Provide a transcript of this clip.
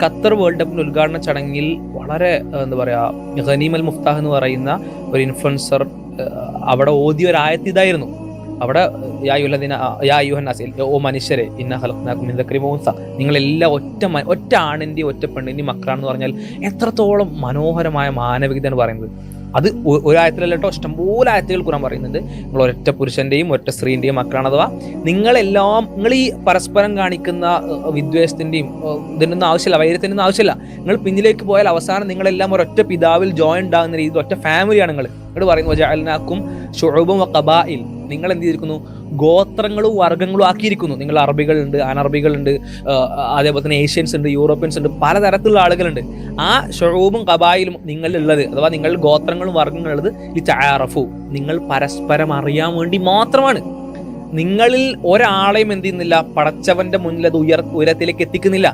Qatar world കപ്പിന്റെ ഉദ്ഘാടന ചടങ്ങിൽ വളരെ എന്താ പറയാ, ഖനീം അൽ മുഫ്താഹ് എന്ന് പറയുന്ന ഒരു ഇൻഫ്ലുവൻസർ അവിടെ ഓതിയ ഒരു ആയത്ത് ഇതായിരുന്നു. അവിടെ ഓ മനുഷ്യരെ ഇന്ന ഖലഖ്നാകും മിൻ ദക്കരിൻ വ ഉൻസ, നിങ്ങളെല്ലാം ഒറ്റ ആണിന്റെയും ഒറ്റ പെണ്ണിന്റെയും മക്കളാണെന്ന് പറഞ്ഞാൽ എത്രത്തോളം മനോഹരമായ മാനവികതയാണ് പറയുന്നത്. അത് ഒരായത്തിലല്ല കേട്ടോ, ഇഷ്ടംപോലെ ആയത്തുകൾ ഖുർആൻ പറയുന്നുണ്ട്. നിങ്ങൾ ഒരൊറ്റ പുരുഷന്റെയും ഒറ്റ സ്ത്രീന്റെയും മക്കളാണ്. അഥവാ നിങ്ങൾ ഈ പരസ്പരം കാണിക്കുന്ന വിദ്വേഷത്തിന്റെയും ഇതിനൊന്നും ആവശ്യമില്ല, വൈരത്തിനൊന്നും ആവശ്യമില്ല. നിങ്ങൾ പിന്നിലേക്ക് പോയാൽ അവസാനം നിങ്ങളെല്ലാം ഒരൊറ്റ പിതാവിൽ ജോയിൻഡ് ആകുന്ന രീതിയിൽ ഒറ്റ ഫാമിലിയാണ് നിങ്ങൾ. ഇവിടെ പറയുന്നു വജഅൽനാക്കും ശുഉബൻ വ ഖബാഇൽ, നിങ്ങൾ എന്ത് ചെയ്തിരിക്കുന്നു, ഗോത്രങ്ങളും വർഗ്ഗങ്ങളും ആക്കിയിരിക്കുന്നു. നിങ്ങൾ അറബികളുണ്ട്, അനറബികളുണ്ട്, അതേപോലെ തന്നെ ഏഷ്യൻസ് ഉണ്ട്, യൂറോപ്യൻസ് ഉണ്ട്, പലതരത്തിലുള്ള ആളുകളുണ്ട്. ആ ഷുഊബും ഖബായിലും നിങ്ങളുള്ളത്, അഥവാ നിങ്ങൾ ഗോത്രങ്ങളും വർഗ്ഗങ്ങളുള്ളത് ലിതആറഫു, നിങ്ങൾ പരസ്പരം അറിയാൻ വേണ്ടി മാത്രമാണ്. നിങ്ങളിൽ ഒരാളെയും എന്ത് ചെയ്യുന്നില്ല, പടച്ചവന്റെ മുന്നിൽ അത് ഉയരത്തിലേക്ക് എത്തിക്കുന്നില്ല.